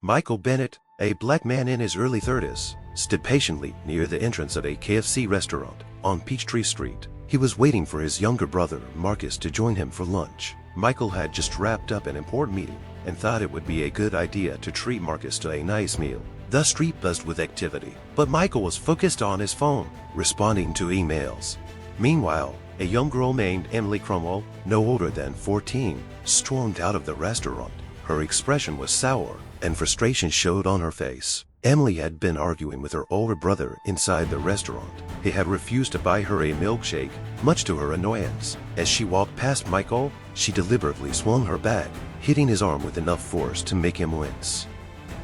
Michael Bennett, a black man in his early 30s, stood patiently near the entrance of a KFC restaurant on Peachtree Street. He was waiting for his younger brother, Marcus, to join him for lunch. Michael had just wrapped up an important meeting and thought it would be a good idea to treat Marcus to a nice meal. The street buzzed with activity, but Michael was focused on his phone, responding to emails. Meanwhile, a young girl named Emily Cromwell, no older than 14, stormed out of the restaurant. Her expression was sour, and frustration showed on her face. Emily had been arguing with her older brother inside the restaurant. He had refused to buy her a milkshake, much to her annoyance. As she walked past Michael, she deliberately swung her bag, hitting his arm with enough force to make him wince.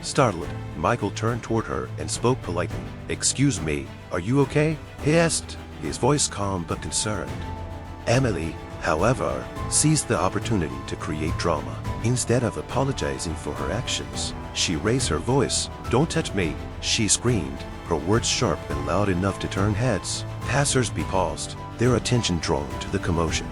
Startled, Michael turned toward her and spoke politely. "Excuse me, are you okay?" he asked, his voice calm but concerned. Emily, however, seized the opportunity to create drama. Instead of apologizing for her actions, she raised her voice. "Don't touch me," she screamed, her words sharp and loud enough to turn heads. Passers-by paused, their attention drawn to the commotion.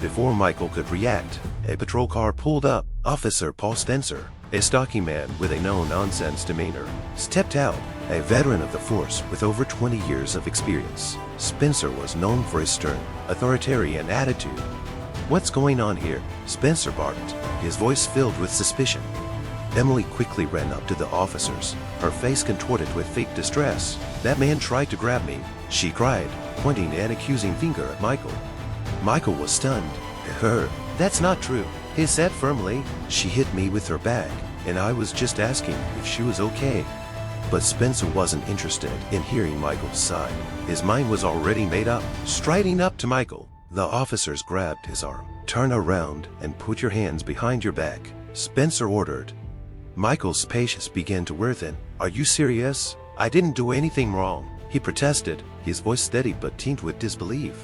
Before Michael could react, a patrol car pulled up. Officer Paul Spencer, a stocky man with a no-nonsense demeanor, stepped out, a veteran of the force with over 20 years of experience. Spencer was known for his stern, authoritarian attitude. "What's going on here?" Spencer barked, his voice filled with suspicion. Emily quickly ran up to the officers, her face contorted with fake distress. "That man tried to grab me," she cried, pointing an accusing finger at Michael. Michael was stunned. "That's not true," he said firmly. "She hit me with her bag, and I was just asking if she was okay." But Spencer wasn't interested in hearing Michael's side. His mind was already made up. Striding up to Michael, the officers grabbed his arm. "Turn around and put your hands behind your back," Spencer ordered. Michael's patience began to wear thin. "Are you serious? I didn't do anything wrong," he protested, his voice steady but tinged with disbelief.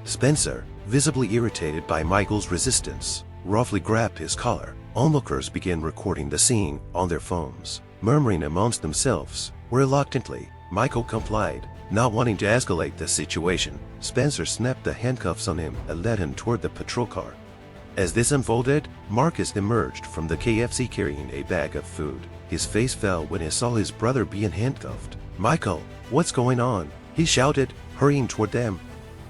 Spencer, visibly irritated by Michael's resistance, roughly grabbed his collar. Onlookers began recording the scene on their phones, murmuring amongst themselves. Reluctantly, Michael complied, not wanting to escalate the situation. Spencer snapped the handcuffs on him and led him toward the patrol car. As this unfolded, Marcus emerged from the KFC carrying a bag of food. His face fell when he saw his brother being handcuffed. "Michael, what's going on?" he shouted, hurrying toward them.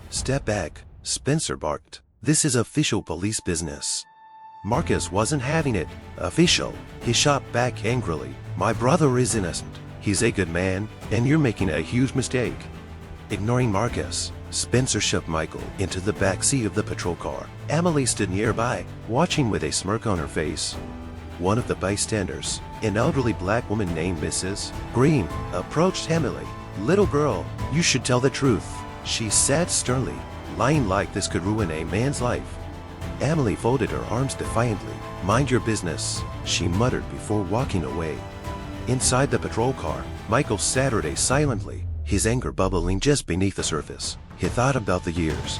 "Step back," Spencer barked. "This is official police business." Marcus wasn't having it. "Official?" he shot back angrily. "My brother is innocent. He's a good man, and you're making a huge mistake." Ignoring Marcus, Spencer shoved Michael into the back seat of the patrol car. Emily stood nearby, watching with a smirk on her face. One of the bystanders, an elderly black woman named Mrs. Green, approached Emily. "Little girl, you should tell the truth," she said sternly. "Lying like this could ruin a man's life." Emily folded her arms defiantly. "Mind your business," she muttered before walking away. Inside the patrol car, Michael Saturday silently, his anger bubbling just beneath the surface. He thought about the years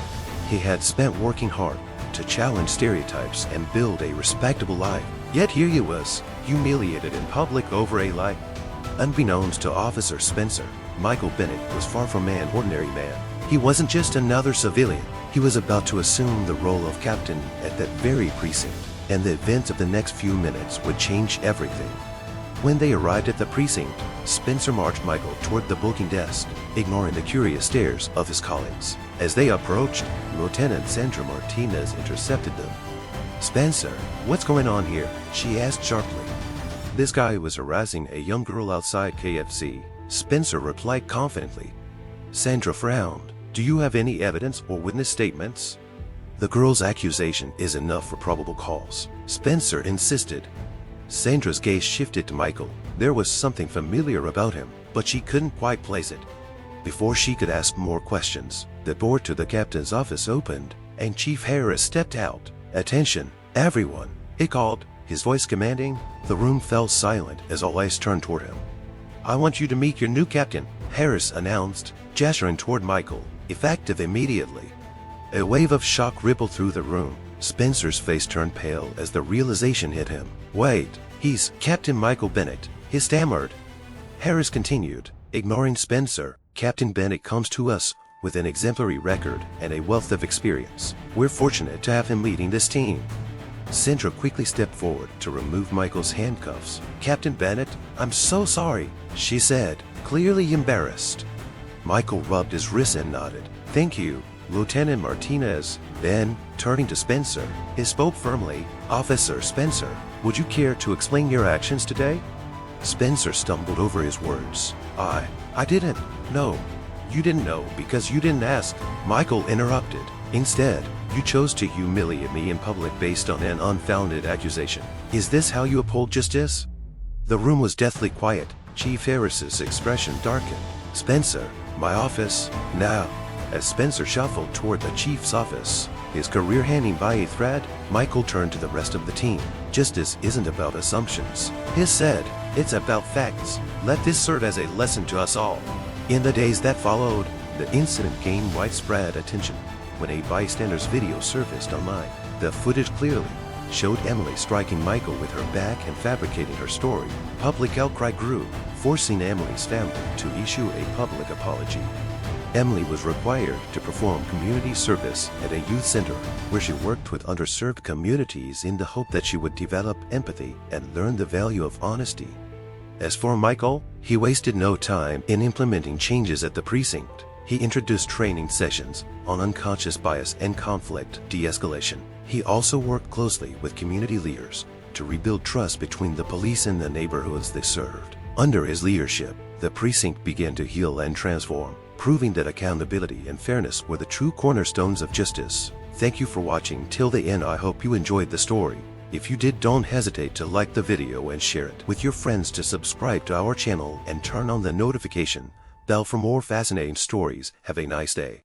he had spent working hard to challenge stereotypes and build a respectable life. Yet here he was, humiliated in public over a lie. Unbeknownst to Officer Spencer, Michael Bennett was far from an ordinary man. He wasn't just another civilian. He was about to assume the role of captain at that very precinct, and the events of the next few minutes would change everything. When they arrived at the precinct, Spencer marched Michael toward the booking desk, ignoring the curious stares of his colleagues. As they approached, Lieutenant Sandra Martinez intercepted them. "Spencer, what's going on here?" she asked sharply. "This guy was harassing a young girl outside KFC," Spencer replied confidently. Sandra frowned. "Do you have any evidence or witness statements?" "The girl's accusation is enough for probable cause," Spencer insisted. Sandra's gaze shifted to Michael. There was something familiar about him, but she couldn't quite place it. Before she could ask more questions, the door to the captain's office opened, and Chief Harris stepped out. "Attention, everyone," he called, his voice commanding. The room fell silent as all eyes turned toward him. "I want you to meet your new captain," Harris announced, gesturing toward Michael, effective immediately. A wave of shock rippled through the room. Spencer's face turned pale as the realization hit him. "Wait, he's Captain Michael Bennett," he stammered. Harris continued, ignoring Spencer. "Captain Bennett comes to us with an exemplary record and a wealth of experience. We're fortunate to have him leading this team." Sandra quickly stepped forward to remove Michael's handcuffs. "Captain Bennett, I'm so sorry," she said, clearly embarrassed. Michael rubbed his wrist and nodded. "Thank you, Lieutenant Martinez." Then, turning to Spencer, he spoke firmly. "Officer Spencer, would you care to explain your actions today?" Spencer stumbled over his words. I didn't. No. You didn't know because you didn't ask," Michael interrupted. "Instead, you chose to humiliate me in public based on an unfounded accusation. Is this how you uphold justice?" The room was deathly quiet. Chief Harris's expression darkened. "Spencer, my office, now." As Spencer shuffled toward the chief's office, his career hanging by a thread, Michael turned to the rest of the team. "Justice isn't about assumptions," he said. "It's about facts. Let this serve as a lesson to us all." In the days that followed, the incident gained widespread attention. When a bystander's video surfaced online, the footage clearly showed Emily striking Michael with her back and fabricating her story. Public outcry grew, forcing Emily's family to issue a public apology. Emily was required to perform community service at a youth center where she worked with underserved communities in the hope that she would develop empathy and learn the value of honesty. As for Michael, he wasted no time in implementing changes at the precinct. He introduced training sessions on unconscious bias and conflict de-escalation. He also worked closely with community leaders to rebuild trust between the police and the neighborhoods they served. Under his leadership, the precinct began to heal and transform, proving that accountability and fairness were the true cornerstones of justice. Thank you for watching till the end. I hope you enjoyed the story. If you did, don't hesitate to like the video and share it with your friends, to subscribe to our channel and turn on the notification bell for more fascinating stories. Have a nice day.